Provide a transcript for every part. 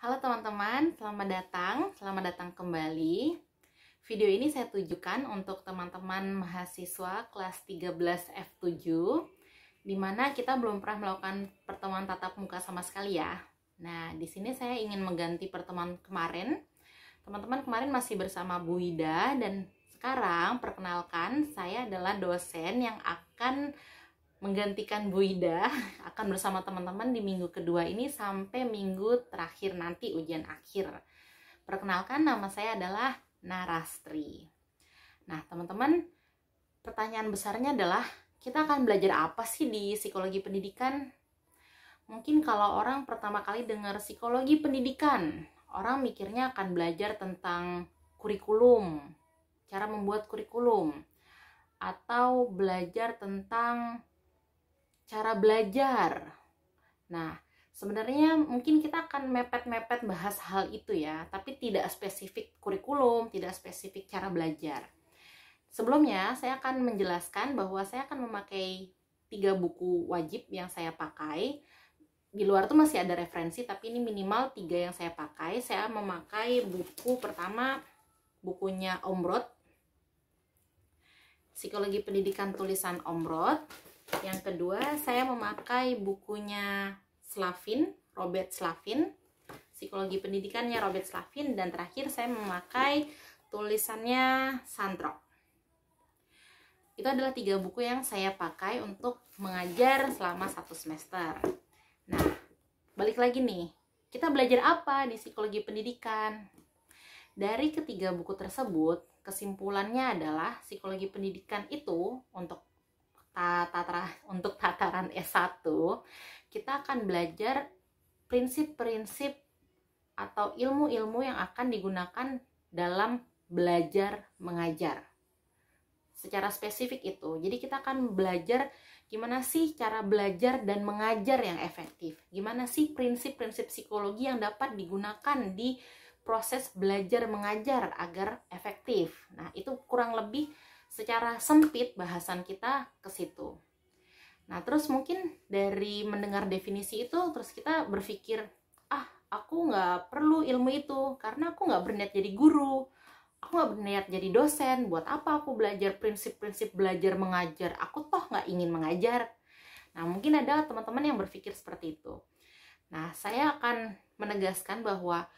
Halo teman-teman, selamat datang kembali. Video ini saya tujukan untuk teman-teman mahasiswa kelas 13 F7, di mana kita belum pernah melakukan pertemuan tatap muka sama sekali ya. Nah, di sini saya ingin mengganti pertemuan kemarin. Teman-teman kemarin masih bersama Bu Ida, dan sekarang perkenalkan, saya adalah dosen yang akan menggantikan Bu Ida, akan bersama teman-teman di minggu kedua ini sampai minggu terakhir nanti ujian akhir. Perkenalkan, nama saya adalah Narastri. Nah teman-teman, pertanyaan besarnya adalah kita akan belajar apa sih di psikologi pendidikan? Mungkin kalau orang pertama kali dengar psikologi pendidikan, orang mikirnya akan belajar tentang kurikulum, cara membuat kurikulum, atau belajar tentang cara belajar. Nah, sebenarnya mungkin kita akan mepet-mepet bahas hal itu ya, tapi tidak spesifik kurikulum, tidak spesifik cara belajar. Sebelumnya, saya akan menjelaskan bahwa saya akan memakai 3 buku wajib yang saya pakai. Di luar tuh masih ada referensi, tapi ini minimal 3 yang saya pakai. Saya memakai buku pertama, bukunya Omrod, Psikologi Pendidikan tulisan Omrod. Yang kedua, saya memakai bukunya Slavin, Robert Slavin, Psikologi Pendidikannya Robert Slavin. Dan terakhir saya memakai tulisannya Sandrock. Itu adalah 3 buku yang saya pakai untuk mengajar selama 1 semester. Nah, balik lagi nih, kita belajar apa di psikologi pendidikan? Dari ketiga buku tersebut, kesimpulannya adalah psikologi pendidikan itu untuk tataran S1, kita akan belajar prinsip-prinsip atau ilmu-ilmu yang akan digunakan dalam belajar mengajar. Secara spesifik itu, jadi kita akan belajar gimana sih cara belajar dan mengajar yang efektif. Gimana sih prinsip-prinsip psikologi yang dapat digunakan di proses belajar mengajar agar efektif. Nah, itu kurang lebih secara sempit bahasan kita ke situ. Nah, terus mungkin dari mendengar definisi itu, terus kita berpikir, aku nggak perlu ilmu itu, karena aku nggak berniat jadi guru, aku nggak berniat jadi dosen, buat apa aku belajar prinsip-prinsip belajar mengajar, aku toh nggak ingin mengajar. Nah, mungkin ada teman-teman yang berpikir seperti itu. Nah, saya akan menegaskan bahwa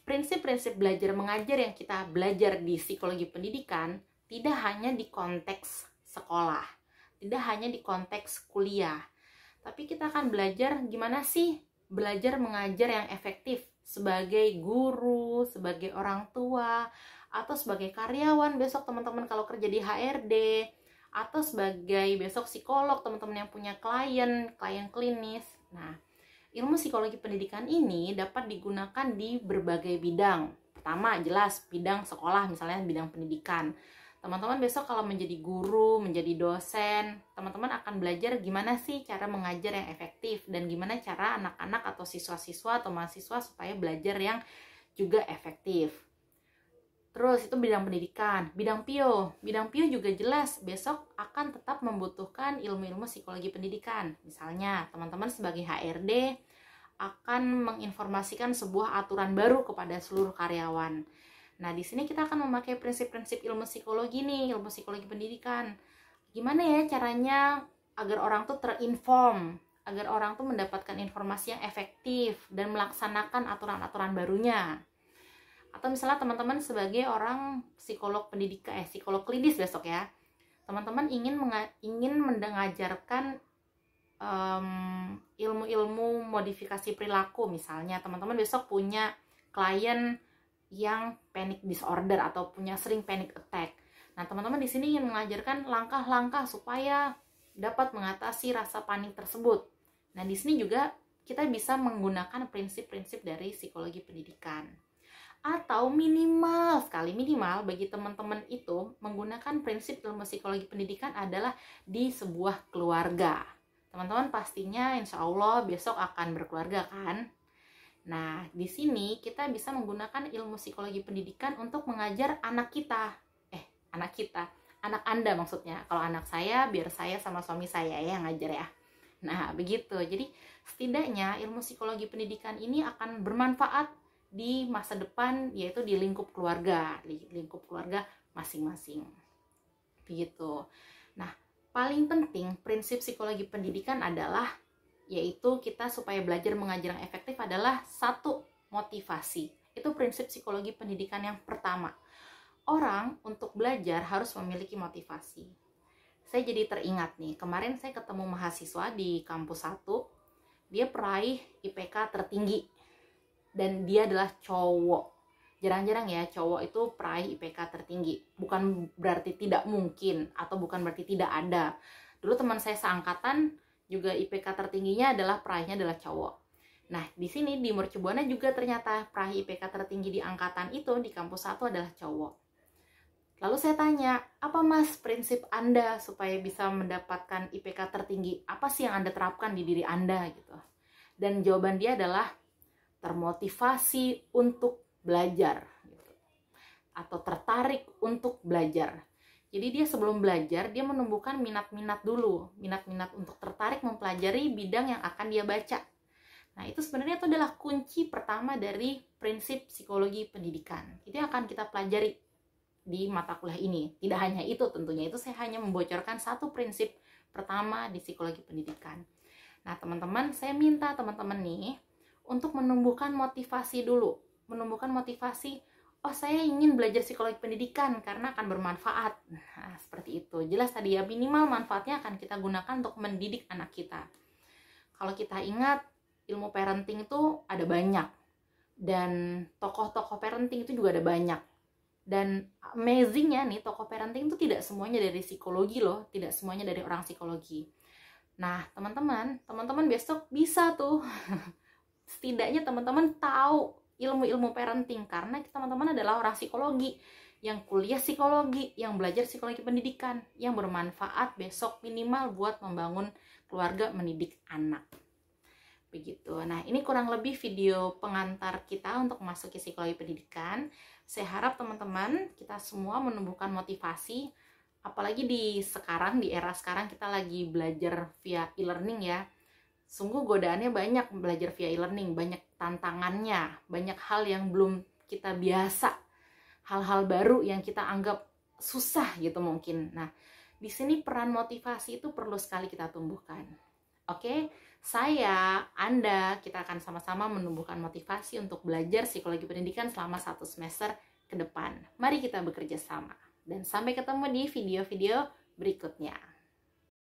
prinsip-prinsip belajar mengajar yang kita belajar di psikologi pendidikan tidak hanya di konteks sekolah, tidak hanya di konteks kuliah, tapi kita akan belajar gimana sih belajar mengajar yang efektif sebagai guru, sebagai orang tua, atau sebagai karyawan besok teman-teman kalau kerja di HRD, atau sebagai besok psikolog teman-teman yang punya klien klinis. Nah, ilmu psikologi pendidikan ini dapat digunakan di berbagai bidang. Pertama, jelas bidang sekolah, misalnya bidang pendidikan. Teman-teman besok kalau menjadi guru, menjadi dosen, teman-teman akan belajar gimana sih cara mengajar yang efektif dan gimana cara anak-anak atau siswa-siswa atau mahasiswa supaya belajar yang juga efektif. Terus itu bidang pendidikan. Bidang PIO juga jelas besok akan tetap membutuhkan ilmu-ilmu psikologi pendidikan. Misalnya teman-teman sebagai HRD akan menginformasikan sebuah aturan baru kepada seluruh karyawan. Nah, di sini kita akan memakai prinsip-prinsip ilmu psikologi nih, ilmu psikologi pendidikan. Gimana ya caranya agar orang tuh terinform, agar orang tuh mendapatkan informasi yang efektif dan melaksanakan aturan-aturan barunya. Atau misalnya teman-teman sebagai orang psikolog pendidikan, psikolog klinis besok ya, teman-teman ingin mengajarkan ilmu-ilmu modifikasi perilaku. Misalnya teman-teman besok punya klien yang panic disorder atau punya sering panic attack. Nah, teman-teman di sini ingin mengajarkan langkah-langkah supaya dapat mengatasi rasa panik tersebut. Nah, di sini juga kita bisa menggunakan prinsip-prinsip dari psikologi pendidikan. Atau minimal bagi teman-teman itu menggunakan prinsip ilmu psikologi pendidikan adalah di sebuah keluarga. Teman-teman pastinya insya Allah besok akan berkeluarga kan? Nah, di sini kita bisa menggunakan ilmu psikologi pendidikan untuk mengajar anak Anda maksudnya. Kalau anak saya, biar saya sama suami saya yang ngajar ya. Nah, begitu. Jadi, setidaknya ilmu psikologi pendidikan ini akan bermanfaat di masa depan, yaitu di lingkup keluarga masing-masing. Begitu. Nah, paling penting prinsip psikologi pendidikan adalah yaitu kita supaya belajar mengajar yang efektif adalah satu, motivasi. Itu prinsip psikologi pendidikan yang pertama. Orang untuk belajar harus memiliki motivasi. Saya jadi teringat nih, kemarin saya ketemu mahasiswa di kampus 1, dia peraih IPK tertinggi dan dia adalah cowok. Jarang-jarang ya cowok itu peraih IPK tertinggi. Bukan berarti tidak mungkin atau bukan berarti tidak ada. Dulu teman saya seangkatan juga IPK tertingginya adalah peraihnya adalah cowok. Nah, di sini di Mercubuana juga ternyata peraih IPK tertinggi di angkatan itu di kampus 1 adalah cowok. Lalu saya tanya, apa Mas prinsip Anda supaya bisa mendapatkan IPK tertinggi? Apa sih yang Anda terapkan di diri Anda gitu? Dan jawaban dia adalah termotivasi untuk belajar gitu. Atau tertarik untuk belajar. Jadi dia sebelum belajar, dia menumbuhkan minat-minat dulu. Minat-minat untuk tertarik mempelajari bidang yang akan dia baca. Nah, itu sebenarnya itu adalah kunci pertama dari prinsip psikologi pendidikan. Itu yang akan kita pelajari di mata kuliah ini. Tidak hanya itu tentunya, itu saya hanya membocorkan satu prinsip pertama di psikologi pendidikan. Nah, teman-teman, saya minta teman-teman nih untuk menumbuhkan motivasi dulu. Menumbuhkan motivasi, oh saya ingin belajar psikologi pendidikan karena akan bermanfaat. Nah, seperti itu. Jelas tadi ya, minimal manfaatnya akan kita gunakan untuk mendidik anak kita. Kalau kita ingat, ilmu parenting itu ada banyak. Dan tokoh-tokoh parenting itu juga ada banyak. Dan amazingnya nih, tokoh parenting itu tidak semuanya dari psikologi loh. Tidak semuanya dari orang psikologi. Nah, teman-teman besok bisa tuh. Setidaknya teman-teman tahu ilmu-ilmu parenting karena teman-teman adalah orang psikologi yang kuliah psikologi, yang belajar psikologi pendidikan, yang bermanfaat besok minimal buat membangun keluarga, mendidik anak. Begitu. Nah, ini kurang lebih video pengantar kita untuk memasuki psikologi pendidikan. Saya harap teman-teman kita semua menumbuhkan motivasi, apalagi di era sekarang kita lagi belajar via e-learning ya. Sungguh godaannya banyak belajar via e-learning, banyak tantangannya, banyak hal yang belum kita biasa, hal-hal baru yang kita anggap susah gitu mungkin. Nah, di sini peran motivasi itu perlu sekali kita tumbuhkan. Oke, saya, Anda, kita akan sama-sama menumbuhkan motivasi untuk belajar psikologi pendidikan selama 1 semester ke depan. Mari kita bekerja sama. Dan sampai ketemu di video-video berikutnya.